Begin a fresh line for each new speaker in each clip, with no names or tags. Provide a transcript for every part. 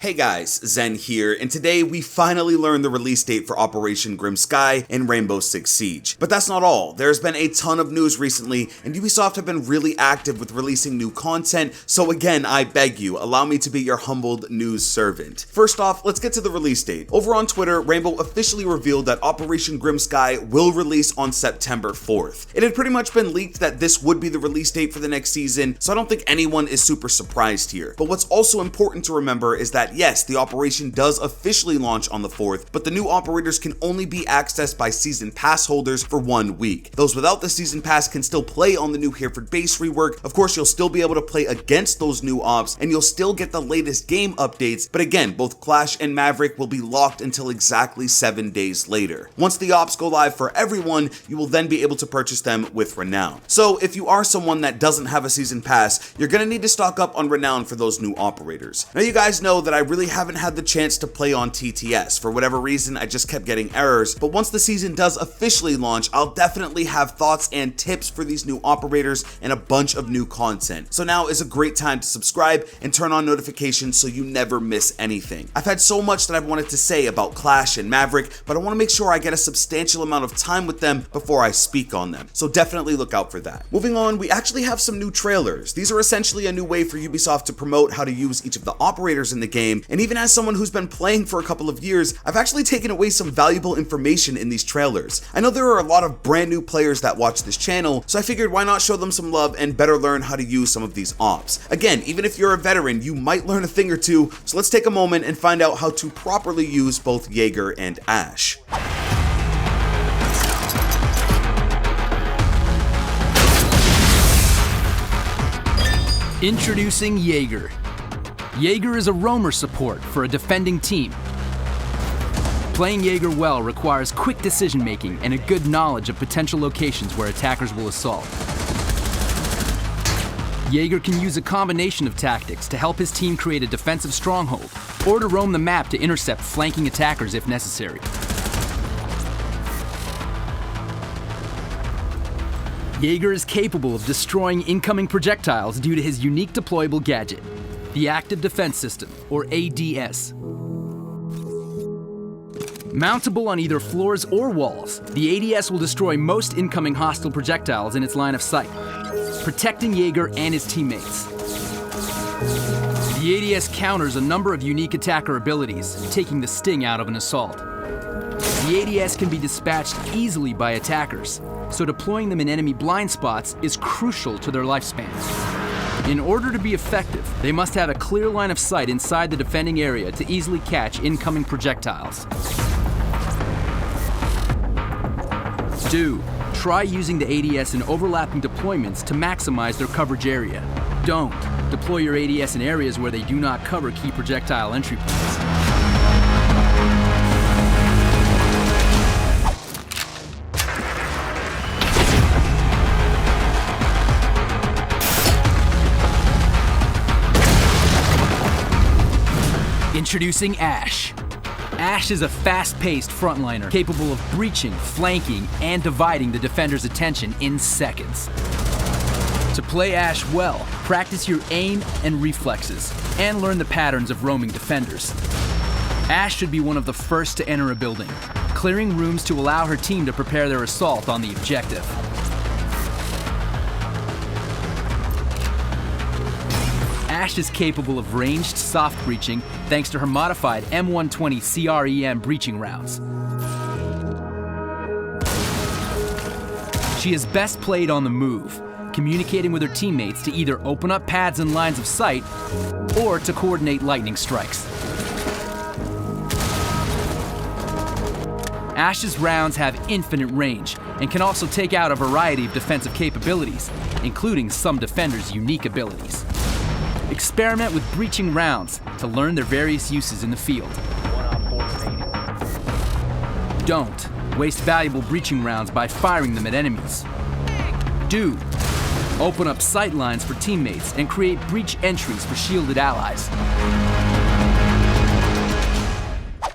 Hey guys, Zen here, and today we finally learned the release date for Operation Grim Sky and Rainbow Six Siege. But that's not all. There's been a ton of news recently, and Ubisoft have been really active with releasing new content, so again, I beg you, allow me to be your humbled news servant. First off, let's get to the release date. Over on Twitter, Rainbow officially revealed that Operation Grim Sky will release on September 4th. It had pretty much been leaked that this would be the release date for the next season, so I don't think anyone is super surprised here. But what's also important to remember is that yes, the operation does officially launch on the 4th, but the new operators can only be accessed by season pass holders for 1 week. Those without the season pass can still play on the new Hereford base rework. Of course, you'll still be able to play against those new ops, and you'll still get the latest game updates, but again, both Clash and Maverick will be locked until exactly 7 days later. Once the ops go live for everyone, you will then be able to purchase them with Renown. So if you are someone that doesn't have a season pass, you're gonna need to stock up on Renown for those new operators. Now you guys know that I really haven't had the chance to play on TTS. For whatever reason, I just kept getting errors, but once the season does officially launch, I'll definitely have thoughts and tips for these new operators and a bunch of new content. So now is a great time to subscribe and turn on notifications so you never miss anything. I've had so much that I've wanted to say about Clash and Maverick, but I want to make sure I get a substantial amount of time with them before I speak on them. So definitely look out for that. Moving on, we actually have some new trailers. These are essentially a new way for Ubisoft to promote how to use each of the operators in the game, and even as someone who's been playing for a couple of years, I've actually taken away some valuable information in these trailers. I know there are a lot of brand new players that watch this channel, so I figured why not show them some love and better learn how to use some of these ops. Again, even if you're a veteran, you might learn a thing or two, so let's take a moment and find out how to properly use both Jaeger and Ashe.
Introducing Jaeger. Jaeger is a roamer support for a defending team. Playing Jaeger well requires quick decision-making and a good knowledge of potential locations where attackers will assault. Jaeger can use a combination of tactics to help his team create a defensive stronghold, or to roam the map to intercept flanking attackers if necessary. Jaeger is capable of destroying incoming projectiles due to his unique deployable gadget, the Active Defense System, or ADS. Mountable on either floors or walls, the ADS will destroy most incoming hostile projectiles in its line of sight, protecting Jaeger and his teammates. The ADS counters a number of unique attacker abilities, taking the sting out of an assault. The ADS can be dispatched easily by attackers, so deploying them in enemy blind spots is crucial to their lifespan. In order to be effective, they must have a clear line of sight inside the defending area to easily catch incoming projectiles. Try using the ADS in overlapping deployments to maximize their coverage area. Don't deploy your ADS in areas where they do not cover key projectile entry points. Introducing Ashe. Ashe is a fast-paced frontliner capable of breaching, flanking, and dividing the defender's attention in seconds. To play Ashe well, practice your aim and reflexes, and learn the patterns of roaming defenders. Ashe should be one of the first to enter a building, clearing rooms to allow her team to prepare their assault on the objective. Ashe is capable of ranged soft breaching thanks to her modified M120 CREM breaching rounds. She is best played on the move, communicating with her teammates to either open up pads and lines of sight or to coordinate lightning strikes. Ashe's rounds have infinite range and can also take out a variety of defensive capabilities, including some defenders' unique abilities. Experiment with breaching rounds to learn their various uses in the field. Don't waste valuable breaching rounds by firing them at enemies. Do open up sight lines for teammates and create breach entries for shielded allies.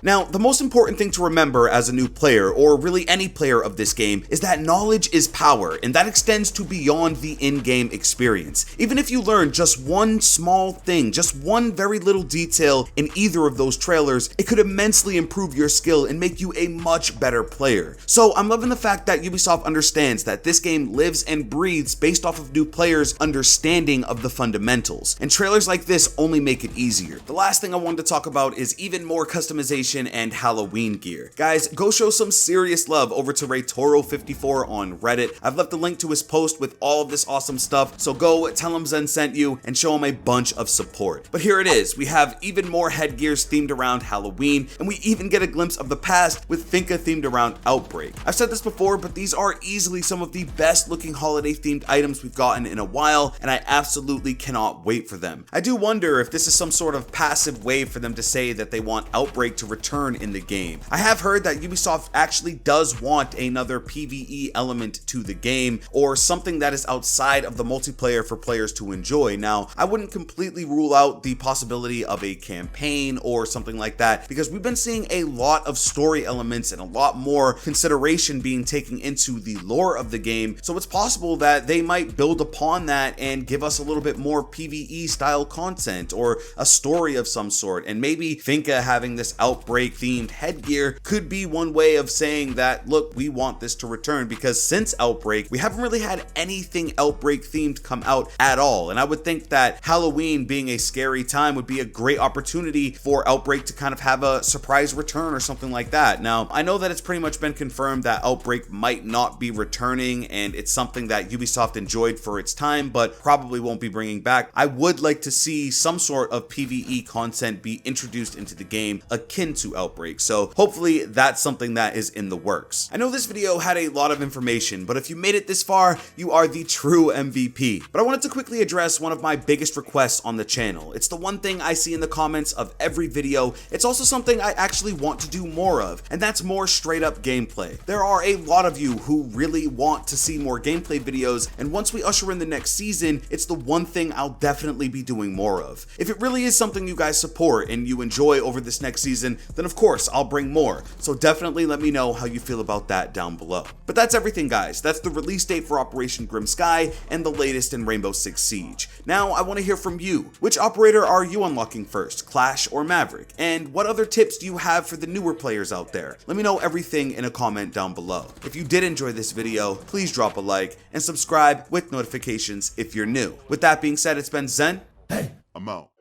Now, the most important thing to remember as a new player, or really any player of this game, is that knowledge is power, and that extends to beyond the in-game experience. Even if you learn just one small thing, just one very little detail in either of those trailers, it could immensely improve your skill and make you a much better player. So I'm loving the fact that Ubisoft understands that this game lives and breathes based off of new players' understanding of the fundamentals, and trailers like this only make it easier. The last thing I wanted to talk about is even more customization and Halloween gear. Guys, go show some serious love over to RayToro54 on Reddit. I've left a link to his post with all of this awesome stuff, so go tell him Zen sent you and show him a bunch of support. But here it is, we have even more headgears themed around Halloween, and we even get a glimpse of the past with Finka themed around Outbreak. I've said this before, but these are easily some of the best looking holiday themed items we've gotten in a while, and I absolutely cannot wait for them. I do wonder if this is some sort of passive way for them to say that they want Outbreak to return in the game. I have heard that Ubisoft actually does want another PvE element to the game, or something that is outside of the multiplayer for players to enjoy. Now, I wouldn't completely rule out the possibility of a campaign or something like that, because we've been seeing a lot of story elements and a lot more consideration being taken into the lore of the game, so it's possible that they might build upon that and give us a little bit more PvE style content or a story of some sort. And maybe Finka having this Outbreak themed headgear could be one way of saying that, look, we want this to return, because since Outbreak, we haven't really had anything Outbreak themed come out at all. And I would think that Halloween being a scary time would be a great opportunity for Outbreak to kind of have a surprise return or something like that. Now, I know that it's pretty much been confirmed that Outbreak might not be returning, and it's something that Ubisoft enjoyed for its time, but probably won't be bringing back. I would like to see some sort of PvE content be introduced into the game akin to Outbreak, so hopefully that's something that is in the works. I know this video had a lot of information, but if you made it this far, you are the true MVP. But I wanted to quickly address one of my biggest requests on the channel. It's the one thing I see in the comments of every video. It's also something I actually want to do more of, and that's more straight up gameplay. There are a lot of you who really want to see more gameplay videos, and once we usher in the next season, it's the one thing I'll definitely be doing more of. If it really is something you guys support and you enjoy over this next season, then of course I'll bring more, so definitely let me know how you feel about that down below. But that's everything, guys. That's the release date for Operation Grim Sky and the latest in Rainbow Six Siege. Now I want to hear from you. Which operator are you unlocking first, Clash or Maverick? And what other tips do you have for the newer players out there? Let me know everything in a comment down below. If you did enjoy this video, please drop a like and subscribe with notifications if you're new. With that being said, it's been Zen.
I'm out.